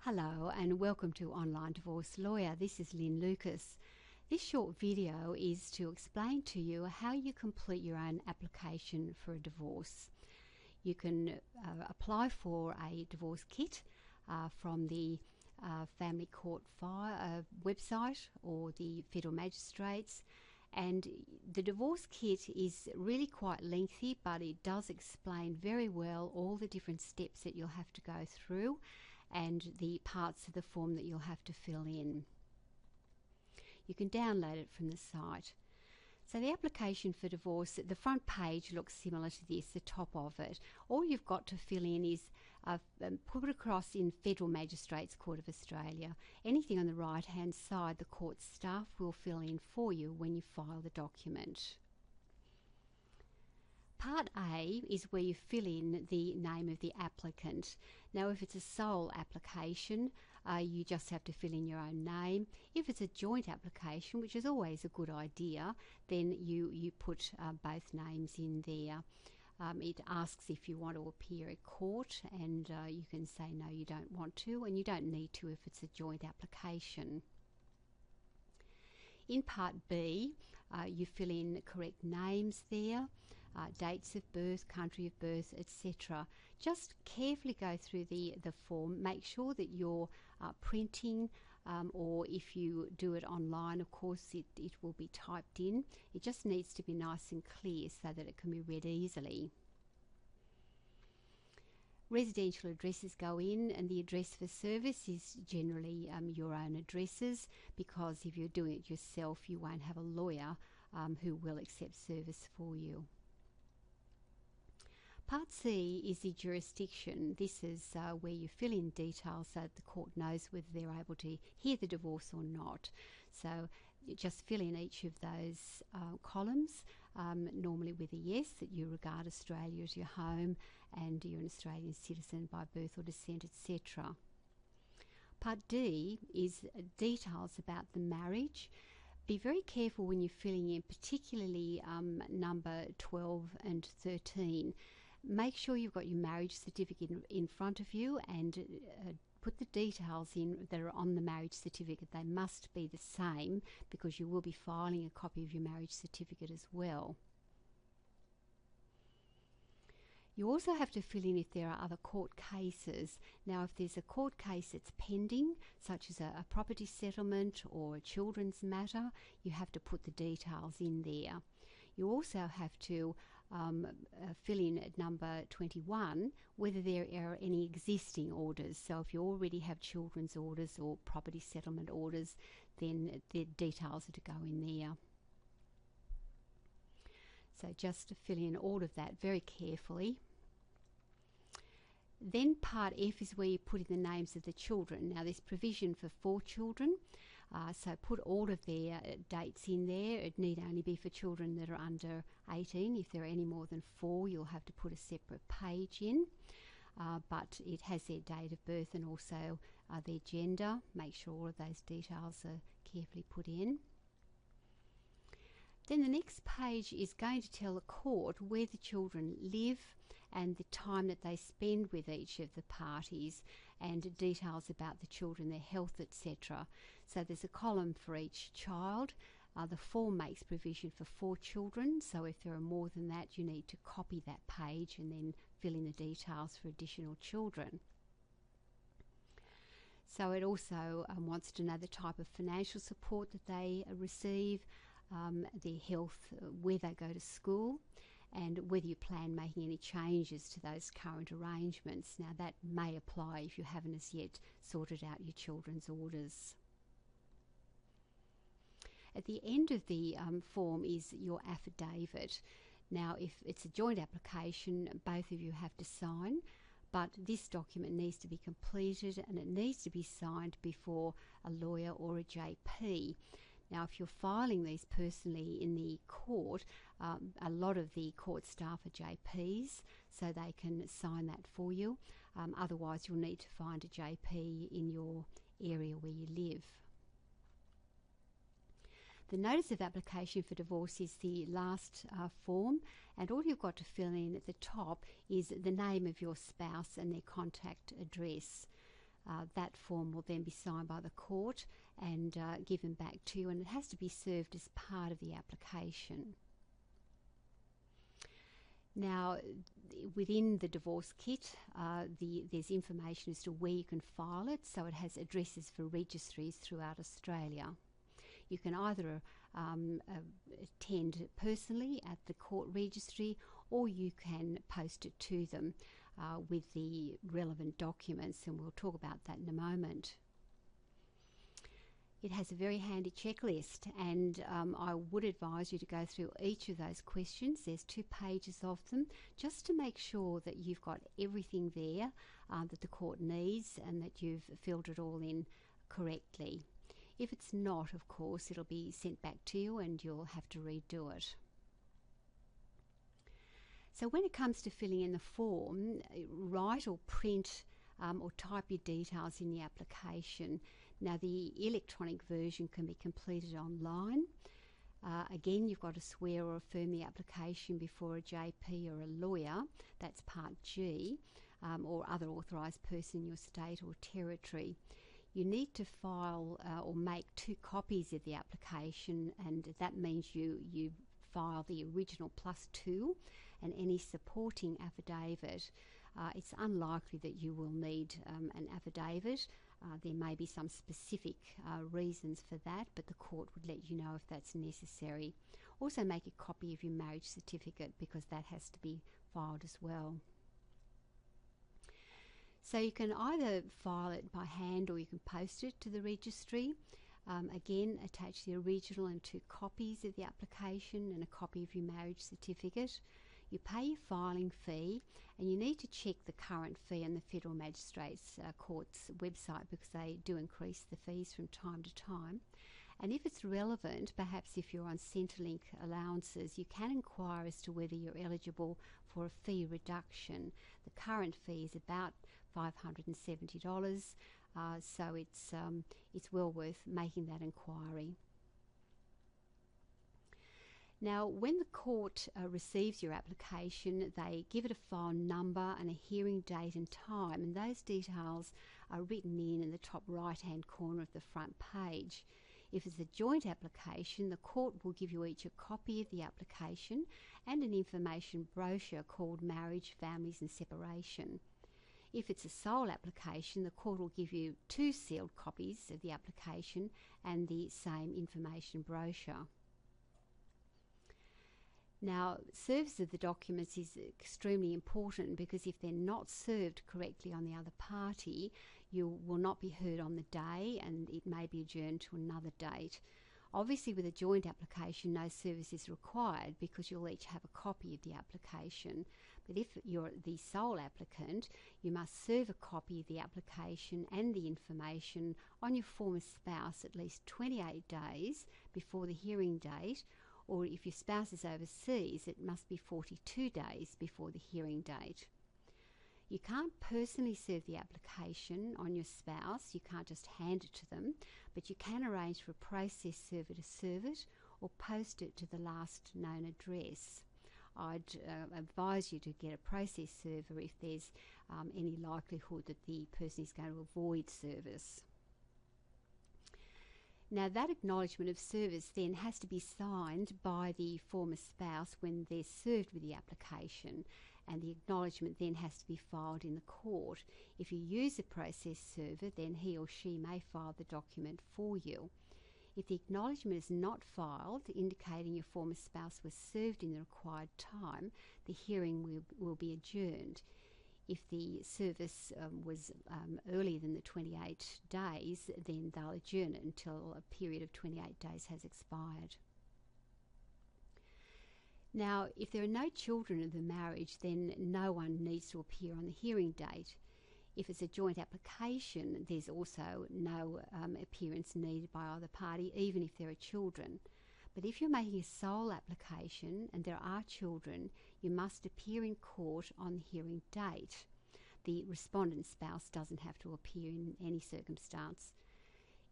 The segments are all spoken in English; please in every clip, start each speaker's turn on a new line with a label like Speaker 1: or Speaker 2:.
Speaker 1: Hello and welcome to Online Divorce Lawyer. This is Lynn Lucas. This short video is to explain to you how you complete your own application for a divorce. You can apply for a divorce kit from the Family Court website or the Federal Magistrates, and the divorce kit is really quite lengthy, but it does explain very well all the different steps that you'll have to go through and the parts of the form that you'll have to fill in. You can download it from the site. So the application for divorce, the front page looks similar to this, the top of it. All you've got to fill in is put it across in Federal Magistrates Court of Australia. Anything on the right hand side, the court staff will fill in for you when you file the document. Part A is where you fill in the name of the applicant. Now, if it's a sole application, you just have to fill in your own name. If it's a joint application, which is always a good idea, then you put both names in there. It asks if you want to appear at court, and you can say no, you don't want to, and you don't need to if it's a joint application. In Part B, you fill in the correct names there, dates of birth, country of birth, etc. Just carefully go through the form. Make sure that you're printing, or if you do it online, of course, it will be typed in. It just needs to be nice and clear so that it can be read easily. Residential addresses go in, and the address for service is generally your own addresses, because if you're doing it yourself, you won't have a lawyer who will accept service for you. Part C is the jurisdiction. This is where you fill in details so that the court knows whether they're able to hear the divorce or not. So you just fill in each of those columns, normally with a yes, that you regard Australia as your home and you're an Australian citizen by birth or descent, etc. Part D is details about the marriage. Be very careful when you're filling in, particularly number 12 and 13. Make sure you've got your marriage certificate in front of you, and put the details in that are on the marriage certificate. They must be the same, because you will be filing a copy of your marriage certificate as well. You also have to fill in if there are other court cases. Now, if there's a court case that's pending, such as a property settlement or a children's matter, you have to put the details in there. You also have to fill in at number 21 whether there are any existing orders. So if you already have children's orders or property settlement orders, then the details are to go in there. So just to fill in all of that very carefully. Then Part F is where you put in the names of the children. Now, there's provision for 4 children, so put all of their dates in there. It need only be for children that are under 18. If there are any more than 4, you'll have to put a separate page in, but it has their date of birth and also their gender. Make sure all of those details are carefully put in. Then the next page is going to tell the court where the children live and the time that they spend with each of the parties, and details about the children, their health, etc. So there's a column for each child. The form makes provision for 4 children, so if there are more than that, you need to copy that page and then fill in the details for additional children. So it also wants to know the type of financial support that they receive, their health, where they go to school, and whether you plan making any changes to those current arrangements. Now, that may apply if you haven't as yet sorted out your children's orders. At the end of the form is your affidavit. Now, if it's a joint application, both of you have to sign, but this document needs to be completed and it needs to be signed before a lawyer or a JP. Now, if you're filing these personally in the court, a lot of the court staff are JPs, so they can sign that for you. Otherwise, you'll need to find a JP in your area where you live. The notice of application for divorce is the last form, and all you've got to fill in at the top is the name of your spouse and their contact address. That form will then be signed by the court and given back to you, and it has to be served as part of the application. Now, within the divorce kit, there's information as to where you can file it, so it has addresses for registries throughout Australia. You can either attend personally at the court registry, or you can post it to them with the relevant documents, and we'll talk about that in a moment. It has a very handy checklist, and I would advise you to go through each of those questions. There's 2 pages of them, just to make sure that you've got everything there that the court needs and that you've filled it all in correctly. If it's not, of course, it'll be sent back to you and you'll have to redo it. So when it comes to filling in the form, write or print or type your details in the application. Now, the electronic version can be completed online. Again, you've got to swear or affirm the application before a JP or a lawyer. That's Part G, or other authorised person in your state or territory. You need to file or make 2 copies of the application, and that means you file the original +2 and any supporting affidavit. It's unlikely that you will need an affidavit. There may be some specific reasons for that, but the court would let you know if that's necessary. Also make a copy of your marriage certificate, because that has to be filed as well. So you can either file it by hand or you can post it to the registry. Again, attach the original and 2 copies of the application and a copy of your marriage certificate. You pay your filing fee, and you need to check the current fee on the Federal Magistrates Court's website, because they do increase the fees from time to time. And if it's relevant, perhaps if you're on Centrelink allowances, you can inquire as to whether you're eligible for a fee reduction. The current fee is about $570, so it's well worth making that inquiry. Now, when the court receives your application, they give it a file number and a hearing date and time, and those details are written in the top right-hand corner of the front page. If it's a joint application, the court will give you each a copy of the application and an information brochure called Marriage, Families and Separation. If it's a sole application, the court will give you 2 sealed copies of the application and the same information brochure. Now, service of the documents is extremely important, because if they're not served correctly on the other party, you will not be heard on the day, and it may be adjourned to another date. Obviously, with a joint application, no service is required, because you'll each have a copy of the application. But if you're the sole applicant, you must serve a copy of the application and the information on your former spouse at least 28 days before the hearing date, or if your spouse is overseas, it must be 42 days before the hearing date. You can't personally serve the application on your spouse. You can't just hand it to them, but you can arrange for a process server to serve it or post it to the last known address. I'd advise you to get a process server if there's any likelihood that the person is going to avoid service. Now, that acknowledgement of service then has to be signed by the former spouse when they're served with the application, and the acknowledgement then has to be filed in the court. If you use a process server, then he or she may file the document for you. If the acknowledgement is not filed, indicating your former spouse was served in the required time, the hearing will be adjourned. If the service was earlier than the 28 days, then they'll adjourn it until a period of 28 days has expired. Now, if there are no children in the marriage, then no one needs to appear on the hearing date. If it's a joint application, there's also no appearance needed by either party, even if there are children. But if you're making a sole application and there are children, you must appear in court on the hearing date. The respondent spouse doesn't have to appear in any circumstance.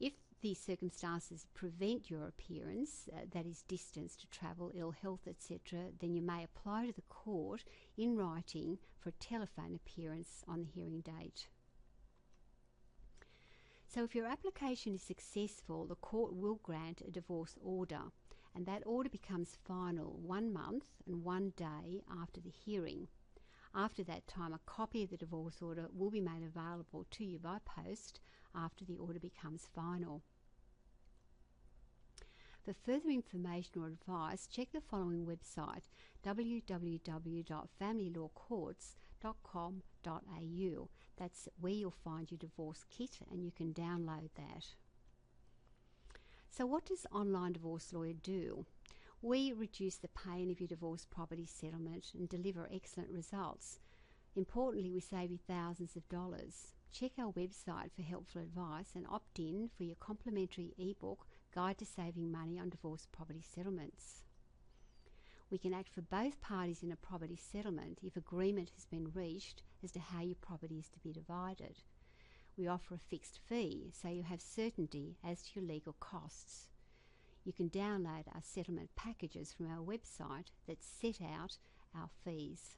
Speaker 1: If these circumstances prevent your appearance, that is distance to travel, ill health, etc., then you may apply to the court in writing for a telephone appearance on the hearing date. So if your application is successful, the court will grant a divorce order, and that order becomes final 1 month and 1 day after the hearing. After that time, a copy of the divorce order will be made available to you by post after the order becomes final. For further information or advice, check the following website, www.familylawcourts.com.au. That's where you'll find your divorce kit, and you can download that. So what does Online Divorce Lawyer do? We reduce the pain of your divorce property settlement and deliver excellent results. Importantly, we save you thousands of dollars. Check our website for helpful advice and opt in for your complimentary ebook, Guide to Saving Money on Divorce Property Settlements. We can act for both parties in a property settlement if agreement has been reached as to how your property is to be divided. We offer a fixed fee, so you have certainty as to your legal costs. You can download our settlement packages from our website that set out our fees.